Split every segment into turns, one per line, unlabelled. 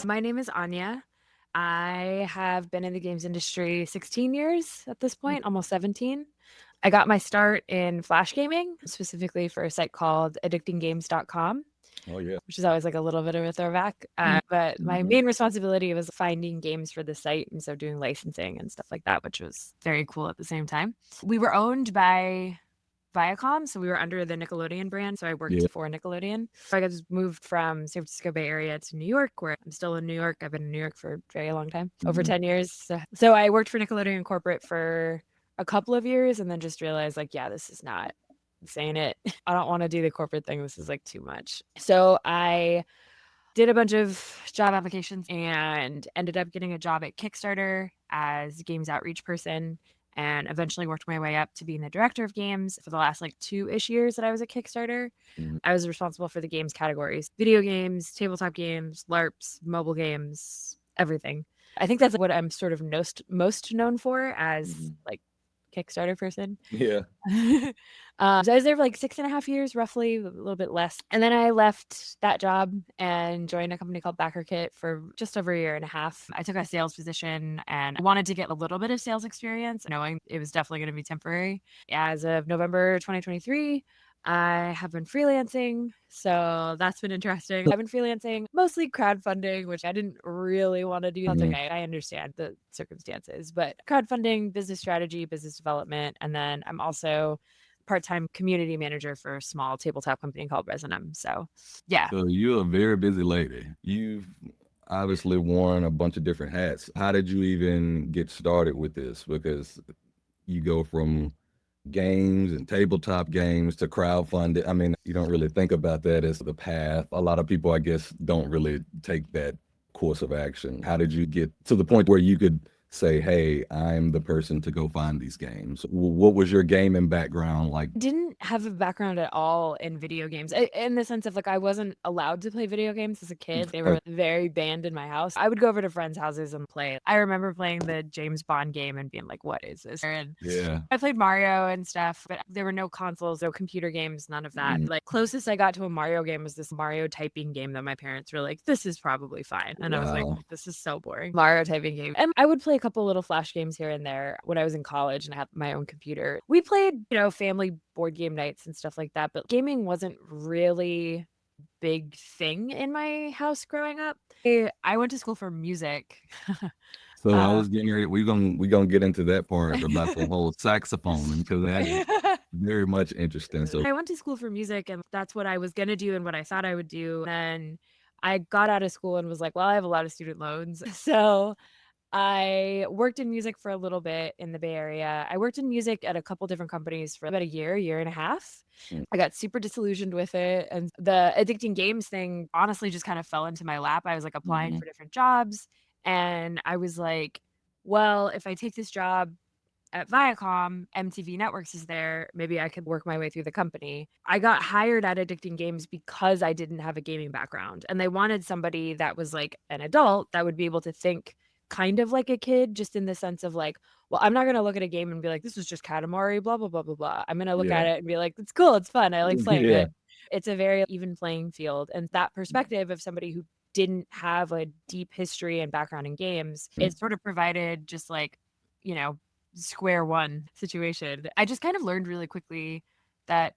My name is Anya. I have been in the games industry 16 years at this point, almost 17. I got my start in flash gaming, specifically for a site called addictinggames.com,
Oh yeah.
which is always like a little bit of a throwback. But my
Mhm.
main responsibility was finding games for the site. And so doing licensing and stuff like that, which was very cool at the same time. We were owned by Viacom, so we were under the Nickelodeon brand. So I worked
Yeah.
for Nickelodeon. So I got moved from San Francisco Bay Area to New York, where I'm still in New York. I've been in New York for a very long time, over
Mhm.
10 years. So I worked for Nickelodeon corporate for a couple of years and then just realized, like, yeah, this is not saying it. I don't want to do the corporate thing. This is like too much. So I did a bunch of job applications and ended up getting a job at Kickstarter as a games outreach person, and eventually worked my way up to being the director of games for the last like 2-ish years that I was at Kickstarter.
Mhm.
I was responsible for the games categories: video games, tabletop games, LARPs, mobile games, everything. I think that's what I'm sort of most known for as
Mhm.
like Kickstarter person.
Yeah.
So I was there for like 6.5 years, roughly, a little bit less. And then I left that job and joined a company called BackerKit for just over a year and a half. I took a sales position and I wanted to get a little bit of sales experience, knowing it was definitely going to be temporary. As of November 2023, I have been freelancing, so that's been interesting. I've been freelancing mostly crowdfunding, which I didn't really want to do. That's
Mhm.
okay. I understand the circumstances, but crowdfunding, business strategy, business development, and then I'm also part-time community manager for a small tabletop company called Resonum. So, yeah.
So you're a very busy lady. You've obviously worn a bunch of different hats. How did you even get started with this? Because you go from games and tabletop games to crowdfunding. I mean, you don't really think about that as the path. A lot of people, I guess, don't really take that course of action. How did you get to the point where you could say, hey, I'm the person to go find these games? What was your gaming background like?
Didn't have a background at all in video games, in the sense of like I wasn't allowed to play video games as a kid. They were very banned in my house. I would go over to friends' houses and play. I remember playing the James Bond game and being like, what is this? And
Yeah.
I played Mario and stuff, but there were no consoles, no computer games, none of that.
Mm.
Like closest I got to a Mario game was this Mario typing game that my parents were like, this is probably fine. And I was like,
Wow.
this is so boring. Mario typing game. And I would play a couple little flash games here and there when I was in college and I had my own computer. We played, family board game nights and stuff like that, but gaming wasn't really big thing in my house growing up. I went to school for music.
So I
uh,
was getting ready. We gonna get into that part about the whole saxophone because that is very much interesting. So
I went to school for music and that's what I was going to do and what I thought I would do. And I got out of school and was like, well, I have a lot of student loans. So I worked in music for a little bit in the Bay Area. I worked in music at a couple different companies for about a year and a half.
mm,
I got super disillusioned with it. And the Addicting Games thing honestly just kind of fell into my lap. I was like applying
mhm,
for different jobs. And I was like, well, if I take this job at Viacom, MTV Networks is there. Maybe I could work my way through the company. I got hired at Addicting Games because I didn't have a gaming background. And they wanted somebody that was like an adult that would be able to think kind of like a kid, just in the sense of like, well, I'm not going to look at a game and be like, this is just Katamari, blah, blah, blah, blah, blah. I'm going to look
yeah,
at it and be like, it's cool. It's fun. I like playing
yeah,
it. It's a very even playing field. And that perspective of somebody who didn't have a deep history and background in games,
mm,
it sort of provided just like, you know, square one situation. I just kind of learned really quickly that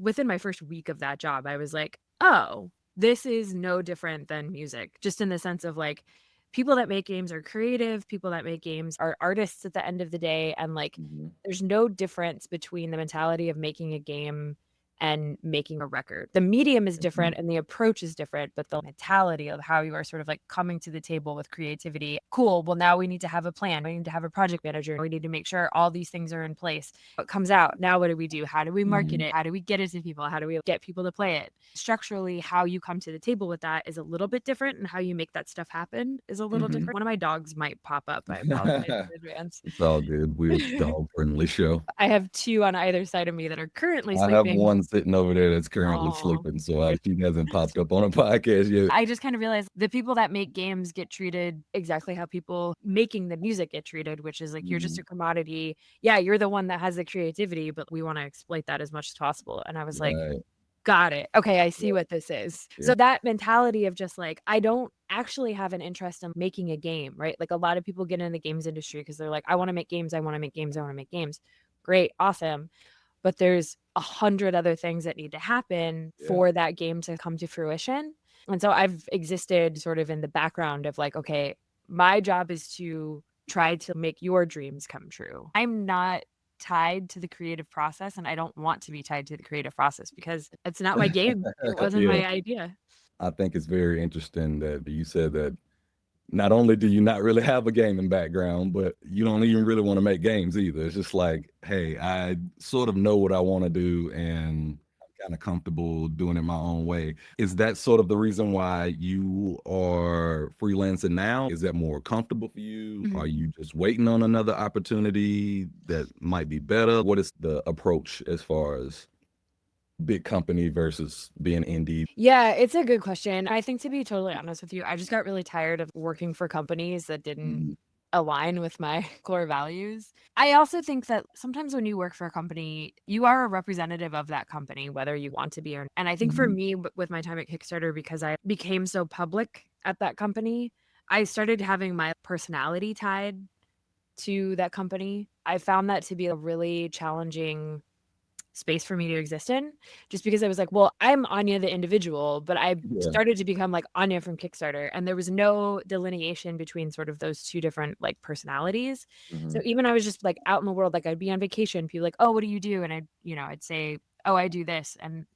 within my first week of that job, I was like, oh, this is no different than music, just in the sense of like, people that make games are creative, people that make games are artists at the end of the day. And like,
mhm,
there's no difference between the mentality of making a game and making a record. The medium is
mhm,
different and the approach is different, but the mentality of how you are sort of like coming to the table with creativity. Cool. Well, now we need to have a plan. We need to have a project manager. We need to make sure all these things are in place. What comes out? Now, what do we do? How do we market
mhm,
it? How do we get it to people? How do we get people to play it? Structurally, how you come to the table with that is a little bit different, and how you make that stuff happen is a little
mhm.
different. One of my dogs might pop up. I apologize in advance.
It's all good. We're a dog friendly show.
I have two on either side of me that are currently
I have
sleeping.
one sitting over there that's currently
Oh,
sleeping, so she hasn't popped up on a podcast yet.
I just kind of realized the people that make games get treated exactly how people making the music get treated, which is like you're just
Mhm,
a commodity. Yeah, you're the one that has the creativity, but we want to exploit that as much as possible. And I was like,
right.
Got it. Okay, I see
Yeah.
what this is.
Yeah.
So that mentality of just like, I don't actually have an interest in making a game, right? Like a lot of people get in the games industry because they're like, I want to make games, I want to make games, I want to make games. Great, awesome. But there's 100 other things that need to happen
Yeah.
for that game to come to fruition. And so I've existed sort of in the background of like, okay, my job is to try to make your dreams come true. I'm not tied to the creative process, and I don't want to be tied to the creative process because it's not my game. It wasn't
Yeah.
my idea.
I think it's very interesting that you said that not only do you not really have a gaming background, but you don't even really want to make games either. It's just like, hey, I sort of know what I want to do and I'm kind of comfortable doing it my own way. Is that sort of the reason why you are freelancing now? Is that more comfortable for you?
Mhm.
Are you just waiting on another opportunity that might be better? What is the approach as far as big company versus being indie?
Yeah, it's a good question. I think to be totally honest with you, I just got really tired of working for companies that didn't
Mhm.
align with my core values. I also think that sometimes when you work for a company, you are a representative of that company, whether you want to be or not. And I think for
Mhm.
me, with my time at Kickstarter, because I became so public at that company, I started having my personality tied to that company. I found that to be a really challenging space for me to exist in, just because I was like, well, I'm Anya the individual, but I
Yeah.
started to become like Anya from Kickstarter, and there was no delineation between sort of those two different like personalities. So
Mhm.
even I was just like out in the world, like I'd be on vacation, people like, oh, what do you do? And I'd say, oh, I do this. And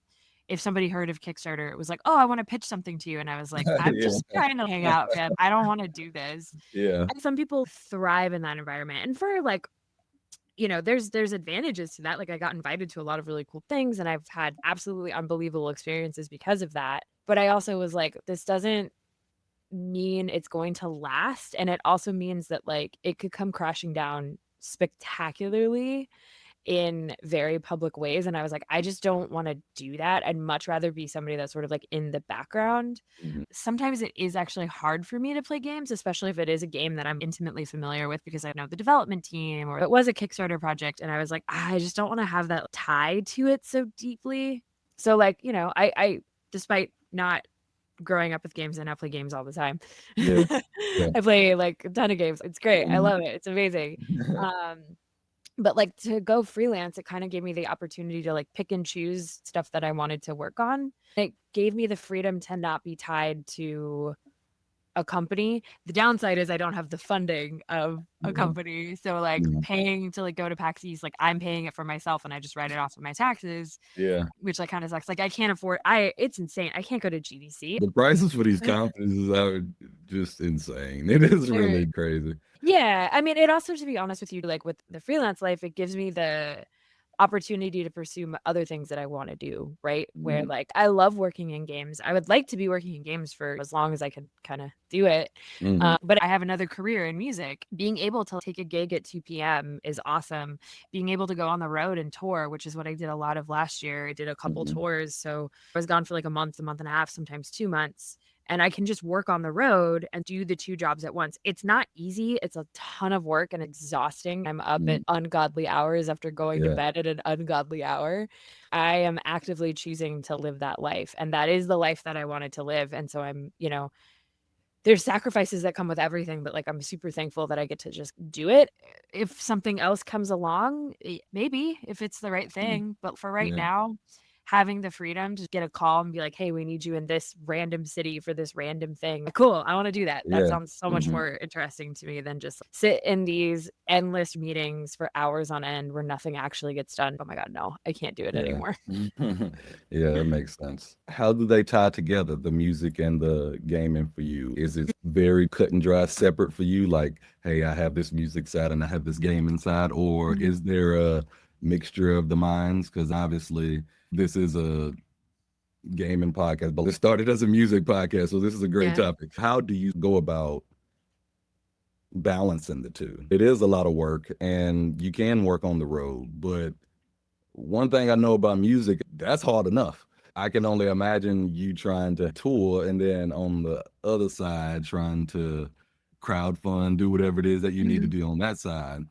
if somebody heard of Kickstarter, it was like, oh, I want to pitch something to you. And I was like, I'm
Yeah.
just trying to hang out, man. I don't want to do this.
Yeah.
And some people thrive in that environment. And for like, there's advantages to that. Like I got invited to a lot of really cool things and I've had absolutely unbelievable experiences because of that. But I also was like, this doesn't mean it's going to last. And it also means that like it could come crashing down spectacularly in very public ways. And I was like, I just don't want to do that. I'd much rather be somebody that's sort of like in the background.
Mhm.
Sometimes it is actually hard for me to play games, especially if it is a game that I'm intimately familiar with because I know the development team or it was a Kickstarter project. And I was like, I just don't want to have that tie to it so deeply. So, like, I despite not growing up with games and I play games all the time.
Yeah. Yeah.
I play like a ton of games. It's great. I
Mhm.
love it. It's amazing. Um, but, like, to go freelance, it kinda gave me the opportunity to, like, pick and choose stuff that I wanted to work on. It gave me the freedom to not be tied to a company. The downside is I don't have the funding of a
Yeah.
company, so, like,
Yeah.
paying to, like, go to PAX East, like, I'm paying it for myself and I just write it off of my taxes,
Yeah.
which, like, kinda sucks. Like, I can't afford I it's insane. I can't go to GDC.
The prices for these conferences are just insane. It is
They're
really crazy.
Yeah, I mean, it also, to be honest with you, like, with the freelance life, it gives me the opportunity to pursue other things that I want to do, right? Where
Mhm.
like I love working in games. I would like to be working in games for as long as I could kind of do it.
Mhm.
But I have another career in music. Being able to take a gig at 2 p.m. is awesome. Being able to go on the road and tour, which is what I did a lot of last year. I did a couple
Mhm.
tours. So I was gone for like a month and a half, sometimes 2 months. And I can just work on the road and do the two jobs at once. It's not easy. It's a ton of work and exhausting. I'm up
Mhm.
at ungodly hours after going to
Yeah.
bed at an ungodly hour. I am actively choosing to live that life. And that is the life that I wanted to live. And so there's sacrifices that come with everything, but like I'm super thankful that I get to just do it. If something else comes along, maybe if it's the right
Mhm.
thing. But for right
Yeah.
now, having the freedom to get a call and be like, hey, we need you in this random city for this random thing. Like, cool. I want to do that. That
Yeah.
sounds so much
Mhm.
more interesting to me than just sit in these endless meetings for hours on end where nothing actually gets done. Oh my God, no, I can't do it
Yeah.
anymore.
Yeah, that makes sense. How do they tie together, the music and the gaming for you? Is it very cut and dry separate for you? Like, hey, I have this music side and I have this gaming side, or
Mhm.
is there a mixture of the minds? Because obviously this is a gaming podcast, but it started as a music podcast, so this is a great
Yeah.
topic. How do you go about balancing the two? It is a lot of work and you can work on the road, but one thing I know about music, that's hard enough. I can only imagine you trying to tour and then on the other side trying to crowdfund, do whatever it is that you need to
Mhm.
do on that side.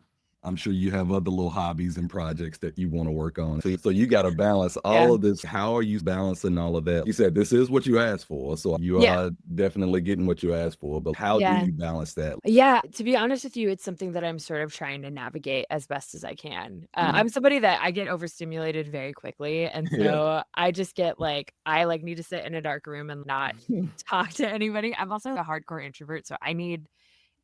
I'm sure you have other little hobbies and projects that you want to work on. So you got to balance
Yeah.
all of this. How are you balancing all of that? You said this is what you asked for. So you
Yeah.
are definitely getting what you asked for. But how do
Yeah.
you balance that?
Yeah, to be honest with you, it's something that I'm sort of trying to navigate as best as I can.
Mm.
I'm somebody that I get overstimulated very quickly, and
Yeah.
so I just get like I like need to sit in a dark room and not talk to anybody. I'm also a hardcore introvert, so I need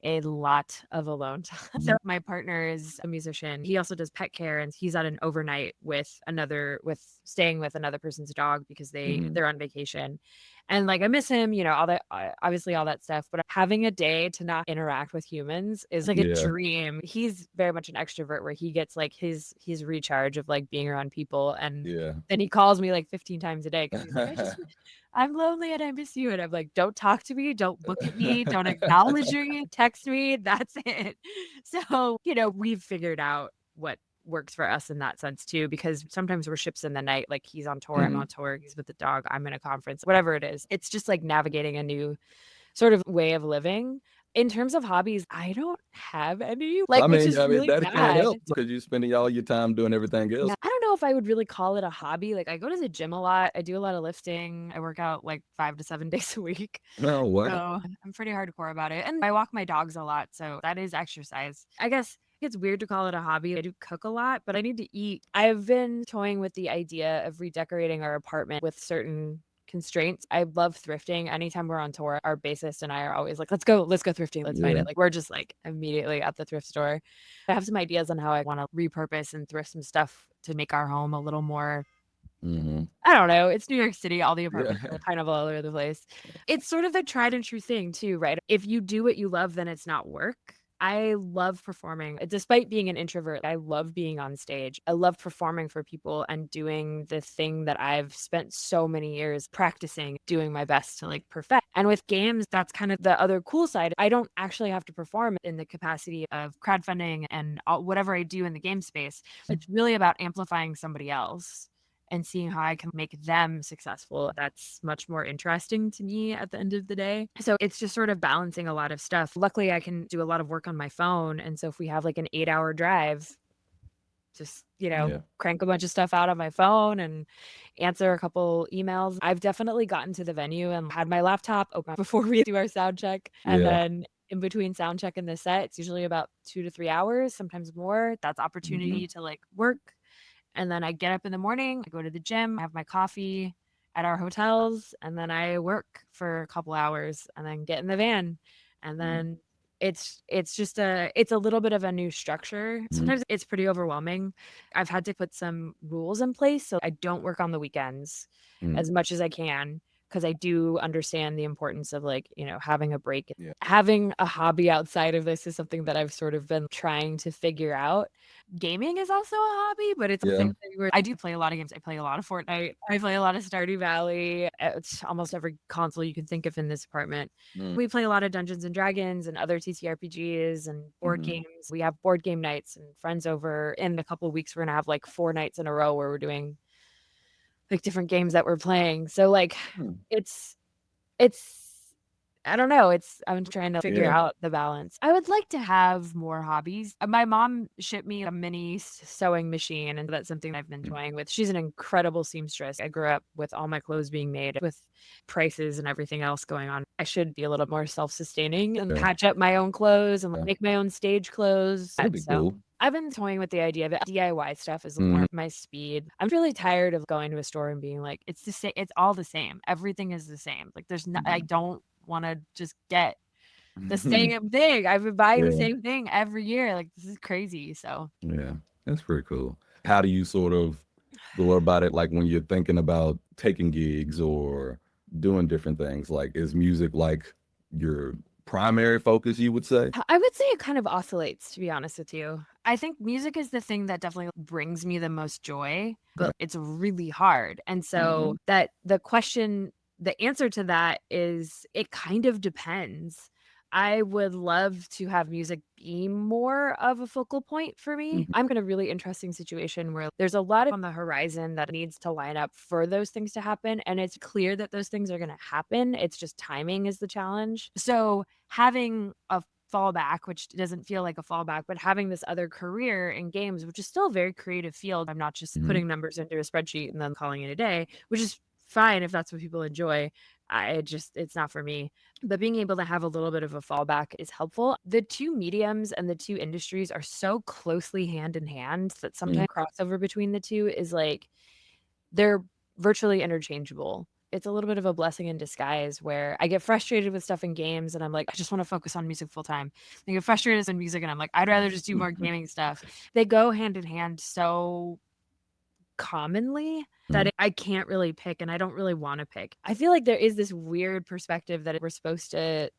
a lot of alone time. So my partner is a musician. He also does pet care, and he's at an overnight with staying with another person's dog because
Mhm.
they're on vacation. And like I miss him, all that obviously all that stuff, but having a day to not interact with humans is like a
Yeah.
dream. He's very much an extrovert where he gets like his recharge of like being around people, and
Yeah.
then he calls me like 15 times a day because he's like, I'm lonely and I miss you. And I'm like, don't talk to me. Don't look at me. Don't acknowledge me. Text me. That's it. So, we've figured out what works for us in that sense too, because sometimes we're ships in the night. Like he's on tour, I'm on tour, he's with the dog, I'm in a conference, whatever it is. It's just like navigating a new sort of way of living. In terms of hobbies, I don't have any, like, which is really
That can't
bad.
help because you're spending all your time doing everything else.
Yeah, I don't know if I would really call it a hobby. Like I go to the gym a lot. I do a lot of lifting. I work out like 5 to 7 days a week.
Oh, wow.
So I'm pretty hardcore about it. And I walk my dogs a lot. So that is exercise. I guess it's weird to call it a hobby. I do cook a lot, but I need to eat. I've been toying with the idea of redecorating our apartment with certain constraints. I love thrifting. Anytime we're on tour, our bassist and I are always like, let's go thrifting. Let's find
Yeah.
it. Like we're just like immediately at the thrift store. I have some ideas on how I want to repurpose and thrift some stuff to make our home a little more,
Mhm.
I don't know. It's New York City. All the
Yeah.
apartments are kind of all over the place. It's sort of the tried and true thing too, right? If you do what you love, then it's not work. I love performing. Despite being an introvert, I love being on stage. I love performing for people and doing the thing that I've spent so many years practicing, doing my best to like perfect. And with games, that's kind of the other cool side. I don't actually have to perform in the capacity of crowdfunding and whatever I do in the game space. It's really about amplifying somebody else and seeing how I can make them successful. That's much more interesting to me at the end of the day. So it's just sort of balancing a lot of stuff. Luckily, I can do a lot of work on my phone. And so if we have like an 8-hour drive, just,
Yeah.
crank a bunch of stuff out on my phone and answer a couple emails. I've definitely gotten to the venue and had my laptop open before we do our sound check. And
Yeah.
then in between sound check and the set, it's usually about 2 to 3 hours, sometimes more. That's
Mhm.
opportunity to like work. And then I get up in the morning, I go to the gym, I have my coffee at our hotels, and then I work for a couple hours and then get in the van. And
Mhm.
then it's a little bit of a new structure.
Mhm.
Sometimes it's pretty overwhelming. I've had to put some rules in place so I don't work on the weekends
Mhm.
as much as I can because I do understand the importance of like, having a break.
Yeah.
Having a hobby outside of this is something that I've sort of been trying to figure out. Gaming is also a hobby, but it's
Yeah.
something where I do play a lot of games. I play a lot of Fortnite. I play a lot of Stardew Valley. It's almost every console you can think of in this apartment.
Mm.
We play a lot of Dungeons and Dragons and other TTRPGs and board
Mhm.
games. We have board game nights and friends over. In a couple of weeks, we're gonna have like 4 nights in a row where we're doing like different games that we're playing. So like
Hmm.
it's it's I don't know, I'm trying to figure
Yeah.
out the balance. I would like to have more hobbies. My mom shipped me a mini sewing machine, and that's something I've been
Mm.
toying with. She's an incredible seamstress. I grew up with all my clothes being made with prices and everything else going on. I should be a little more self-sustaining and
Yeah.
patch up my own clothes and
Yeah.
make my own stage clothes.
That'd be
So
cool.
I've been toying with the idea of it. DIY stuff is more
Mhm.
my speed. I'm really tired of going to a store and being like, it's the same, it's all the same. Everything is the same. Like I
Mhm.
don't want to just get the same thing. I've been buying the
Yeah.
same thing every year. Like this is crazy. So
Yeah. That's pretty cool. How do you sort of go about it, like, when you're thinking about taking gigs or doing different things? Like, is music, like, your primary focus, you would say?
I would say it kind of oscillates, to be honest with you. I think music is the thing that definitely brings me the most joy,
Okay.
but it's really hard. And so
Mhm.
the answer to that is it kind of depends. I would love to have music be more of a focal point for me.
Mhm.
I'm in a really interesting situation where there's a lot on the horizon that needs to line up for those things to happen. And it's clear that those things are going to happen. It's just timing is the challenge. So having a fallback, which doesn't feel like a fallback, but having this other career in games, which is still a very creative field. I'm not just putting numbers into a spreadsheet and then calling it a day, which is fine if that's what people enjoy. It's not for me. But being able to have a little bit of a fallback is helpful. The two mediums and the two industries are so closely hand in hand that sometimes crossover between the two is like they're virtually interchangeable. It's a little bit of a blessing in disguise where I get frustrated with stuff in games and I'm like, I just want to focus on music full time. I get frustrated in music and I'm like, I'd rather just do more gaming stuff. They go hand in hand so commonly that I can't really pick, and I don't really want to pick. I feel like there is this weird perspective that we're supposed to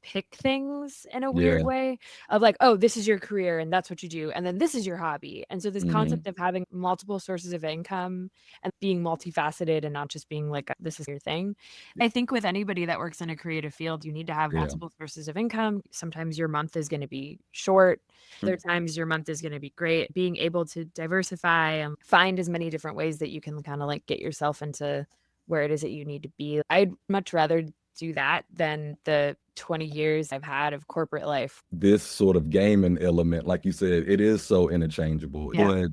pick things in a weird way of like, oh, this is your career and that's what you do, and then this is your hobby. And so this concept of having multiple sources of income and being multifaceted and not just being like, this is your thing. I think with anybody that works in a creative field, you need to have multiple sources of income. Sometimes your month is going to be short. Other times your month is going to be great. Being able to diversify and find as many different ways that you can kind of like get yourself into where it is that you need to be. I'd much rather do that than the 20 years I've had of corporate life.
This sort of gaming element, like you said, it is so interchangeable. But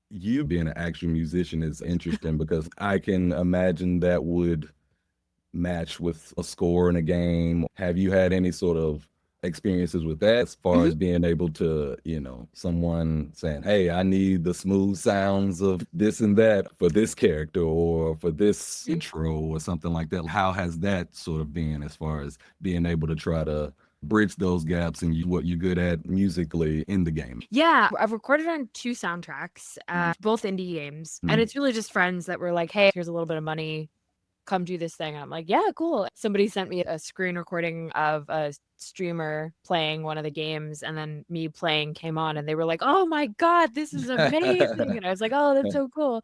you being an actual musician is interesting because I can imagine that would match with a score in a game. Have you had any sort of experiences with that as far as being able to, someone saying, hey, I need the smooth sounds of this and that for this character or for this intro or something like that? How has that sort of been as far as being able to try to bridge those gaps and what you're good at musically in the game?
Yeah, I've recorded on 2 soundtracks, both indie games, and it's really just friends that were like, hey, here's a little bit of money, come do this thing. And I'm like, yeah, cool. Somebody sent me a screen recording of a streamer playing one of the games, and then me playing came on, and they were like, oh my God, this is amazing. And I was like, oh, that's so cool.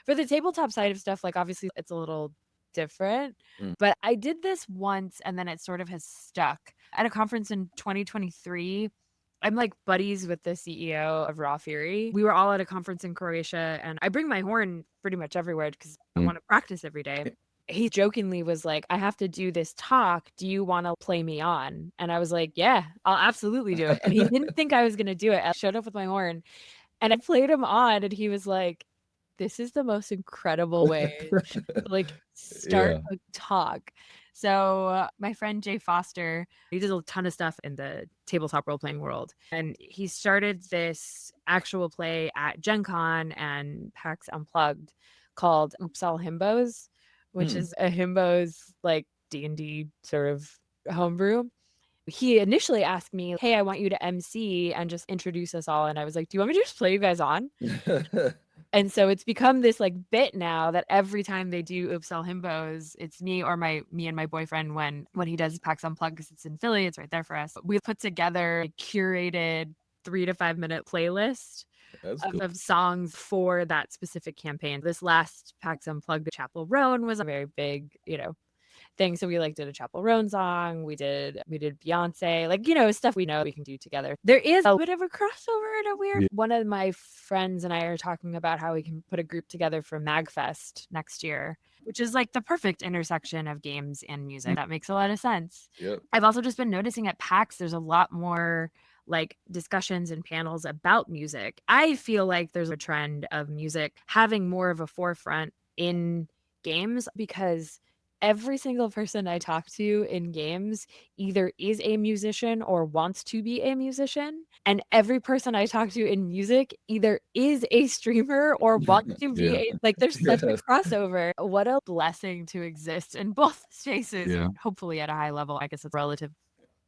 For the tabletop side of stuff, like obviously it's a little different, but I did this once and then it sort of has stuck. At a conference in 2023, I'm like buddies with the CEO of Raw Fury. We were all at a conference in Croatia, and I bring my horn pretty much everywhere because I want to practice every day. He jokingly was like, I have to do this talk. Do you want to play me on? And I was like, yeah, I'll absolutely do it. And he didn't think I was going to do it. I showed up with my horn and I played him on, and he was like, this is the most incredible way to like start a talk. So my friend Jay Foster, he does a ton of stuff in the tabletop role-playing world. And he started this actual play at Gen Con and PAX Unplugged called Oops All Himbos, which is a himbos like D&D sort of homebrew. He initially asked me, hey, I want you to MC and just introduce us all. And I was like, do you want me to just play you guys on? And so it's become this like bit now that every time they do Oops All Himbos, it's me and my boyfriend when he does PAX Unplugged, because it's in Philly, it's right there for us. We put together a curated 3 to 5 minute playlist of songs for that specific campaign. This last PAX Unplugged, Chapel Roan was a very big, thing. So we like did a Chapel Roan song. We did Beyonce, like, stuff we know we can do together. There is a bit of a crossover in a weird. One of my friends and I are talking about how we can put a group together for MagFest next year, which is like the perfect intersection of games and music. That makes a lot of sense. I've also just been noticing at PAX, there's a lot more like discussions and panels about music. I feel like there's a trend of music having more of a forefront in games because every single person I talk to in games either is a musician or wants to be a musician. And every person I talk to in music either is a streamer or wants to be like, there's such a crossover. What a blessing to exist in both spaces, hopefully at a high level. I guess it's relative.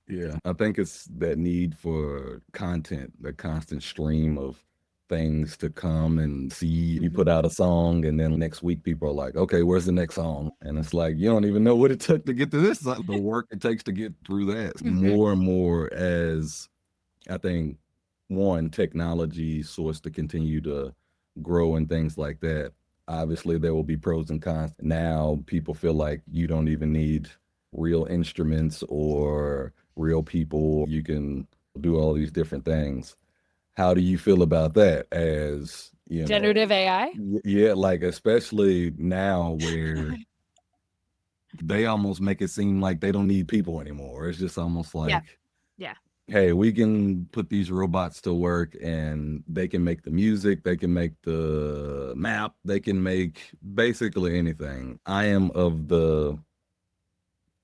Yeah, I think it's that need for content, the constant stream of things to come and see. You put out a song and then next week people are like, okay, where's the next song? And it's like, you don't even know what it took to get to this, the work it takes to get through that. More and more as I think technology sorts to continue to grow and things like that. Obviously there will be pros and cons. Now people feel like you don't even need real instruments or real people. You can do all these different things. How do you feel about that as,
generative AI?
Yeah, like especially now where they almost make it seem like they don't need people anymore. It's just almost like
Yeah.
Hey, we can put these robots to work and they can make the music, they can make the map, they can make basically anything. I am of the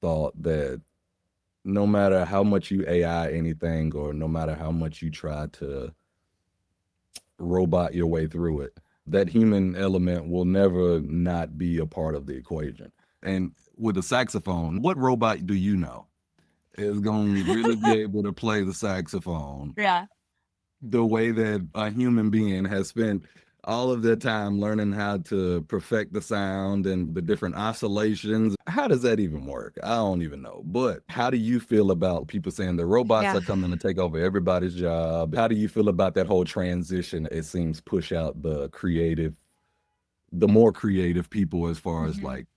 thought that no matter how much you AI anything, or no matter how much you try to robot your way through it, that human element will never not be a part of the equation. And with a saxophone, what robot do you know is going to really be able to play the saxophone
Yeah.
the way that a human being has spent all of their time learning how to perfect the sound and the different oscillations? How does that even work? I don't even know. But how do you feel about people saying the robots
Yeah.
are coming to take over everybody's job? How do you feel about that whole transition? It seems push out the more creative people as far as
Mhm.
like,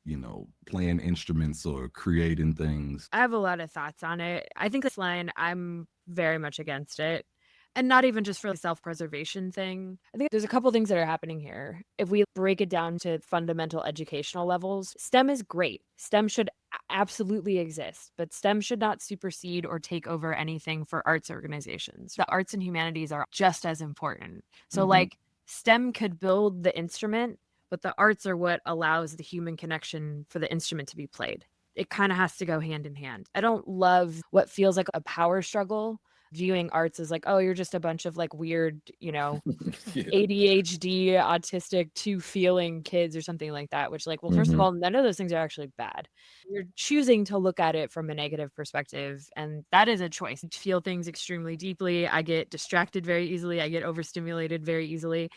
playing instruments or creating things.
I have a lot of thoughts on it. I think this line, I'm very much against it. And not even just for the self-preservation thing. I think there's a couple things that are happening here. If we break it down to fundamental educational levels, STEM is great. STEM should absolutely exist, but STEM should not supersede or take over anything for arts organizations. The arts and humanities are just as important. So,
Mhm.
like, STEM could build the instrument, but the arts are what allows the human connection for the instrument to be played. It kind of has to go hand in hand. I don't love what feels like a power struggle, viewing arts as like, oh, you're just a bunch of like weird,
Yeah.
ADHD, autistic, two feeling kids or something like that, which, like, well, first of
Mhm.
all, none of those things are actually bad. You're choosing to look at it from a negative perspective, and that is a choice. To feel things extremely deeply. I get distracted very easily. I get overstimulated very easily,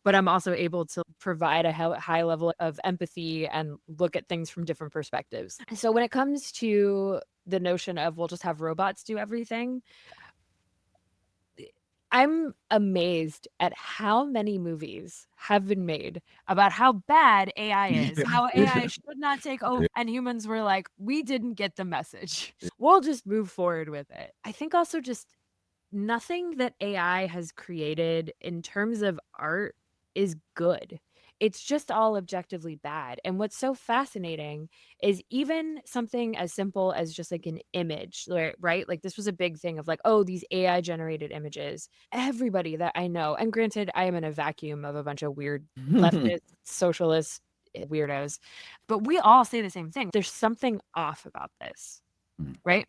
but I'm also able to provide a high level of empathy and look at things from different perspectives. So when it comes to the notion of we'll just have robots do everything, I'm amazed at how many movies have been made about how bad AI is,
Yeah.
how AI
Yeah.
should not take over,
Yeah.
and humans were like, "We didn't get the message. We'll just move forward with it." I think also just nothing that AI has created in terms of art is good. It's just all objectively bad. And what's so fascinating is even something as simple as just like an image, right? Like this was a big thing of like, oh, these AI generated images. Everybody that I know, and granted, I am in a vacuum of a bunch of weird leftist, socialist weirdos, but we all say the same thing. There's something off about this, right?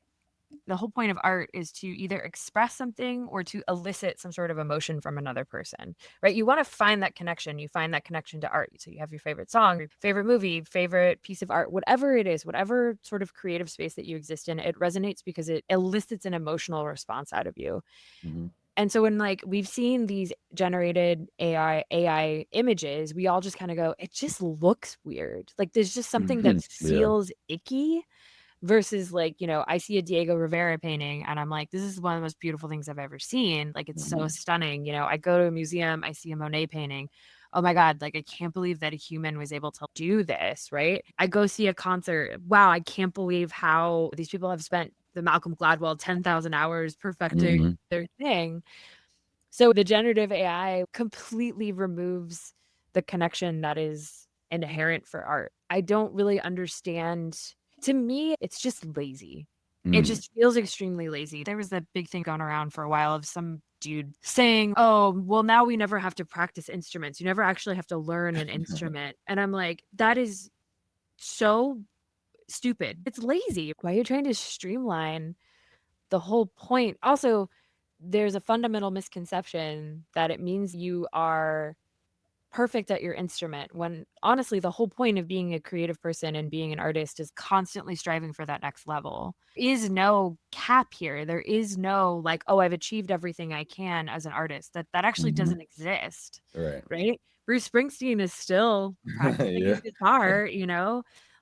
The whole point of art is to either express something or to elicit some sort of emotion from another person, right? You want to find that connection. You find that connection to art. So you have your favorite song, your favorite movie, favorite piece of art, whatever it is, whatever sort of creative space that you exist in, it resonates because it elicits an emotional response out of you.
Mhm.
And so when like we've seen these generated AI images, we all just kind of go, it just looks weird. Like there's just something that
Yeah.
feels icky. Versus like, I see a Diego Rivera painting and I'm like, this is one of the most beautiful things I've ever seen. Like it's so
Mhm.
stunning. I go to a museum, I see a Monet painting. Oh my God, like I can't believe that a human was able to do this, right? I go see a concert. Wow, I can't believe how these people have spent the Malcolm Gladwell 10,000 hours perfecting
Mhm.
their thing. So the generative AI completely removes the connection that is inherent for art. I don't really understand. To me, it's just lazy. It
Mm.
just feels extremely lazy. There was that big thing going around for a while of some dude saying, "Oh, well, now we never have to practice instruments. You never actually have to learn an instrument." And I'm like, that is so stupid. It's lazy. Why are you trying to streamline the whole point? Also, there's a fundamental misconception that it means you are perfect at your instrument when honestly the whole point of being a creative person and being an artist is constantly striving for that next level. There is no cap here. There is no like, oh, I've achieved everything I can as an artist. That actually
Mhm.
doesn't exist,
Right.
right? Bruce Springsteen is still practicing
Yeah.
his guitar.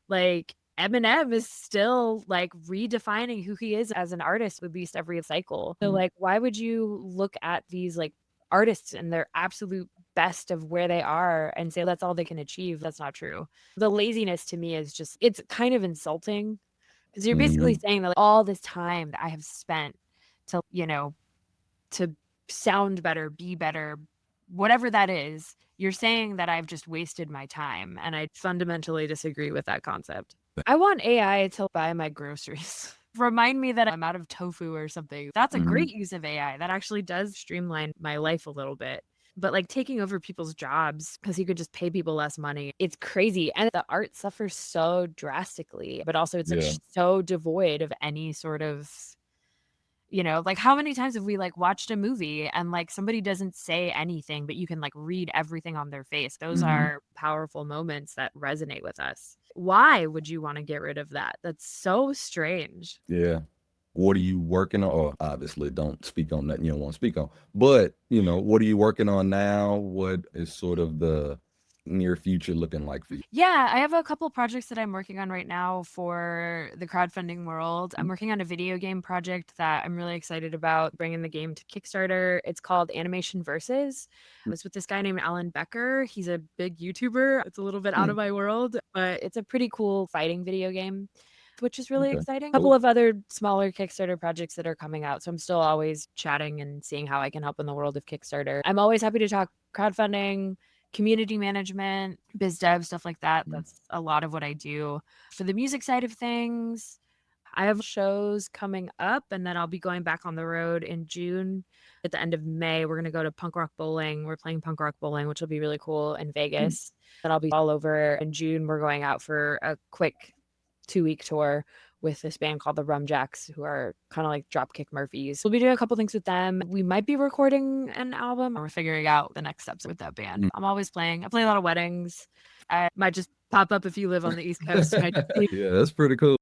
Like Eminem is still like redefining who he is as an artist with at least every cycle. So
Mm.
like why would you look at these like artists and their absolute best of where they are and say that's all they can achieve? That's not true. The laziness to me is just it's kind of insulting because you're basically
Mhm.
saying that like, all this time that I have spent to sound better, be better, whatever that is, you're saying that I've just wasted my time, and I fundamentally disagree with that concept. I want AI to buy my groceries. remind me that I'm out of tofu or something. That's a
Mm-hmm.
great use of AI. That actually does streamline my life a little bit. But like taking over people's jobs because you could just pay people less money, it's crazy. And the art suffers so drastically, but also it's like
Yeah.
so devoid of any sort of, like how many times have we like watched a movie and like somebody doesn't say anything, but you can like read everything on their face? Those
Mm-hmm.
are powerful moments that resonate with us. Why would you want to get rid of that? That's so strange.
Yeah. What are you working on? Or obviously, don't speak on nothing you don't want to speak on. But what are you working on now? What is sort of the near future looking like for you?
Yeah, I have a couple projects that I'm working on right now for the crowdfunding world. I'm working on a video game project that I'm really excited about, bringing the game to Kickstarter. It's called Animation Versus. It's with this guy named Alan Becker. He's a big YouTuber. It's a little bit out of
Mm,
my world, but it's a pretty cool fighting video game, which is really
okay.
exciting. A couple
Cool.
of other smaller Kickstarter projects that are coming out. So I'm still always chatting and seeing how I can help in the world of Kickstarter. I'm always happy to talk crowdfunding, community management, biz dev, stuff like that.
Mm,
That's a lot of what I do. For the music side of things, I have shows coming up, and then I'll be going back on the road in June. At the end of May, we're going to go to punk rock bowling. We're playing punk rock bowling, which will be really cool in
mm.
Vegas. Then I'll be all over. In June, we're going out for a quick 2-week tour with this band called the Rum Jacks, who are kind of like Dropkick Murphys. We'll be doing a couple things with them. We might be recording an album, or we're figuring out the next steps with that band.
Mm.
I'm always playing. I play a lot of weddings. I might just pop up if you live on the East Coast.
Yeah, that's pretty cool.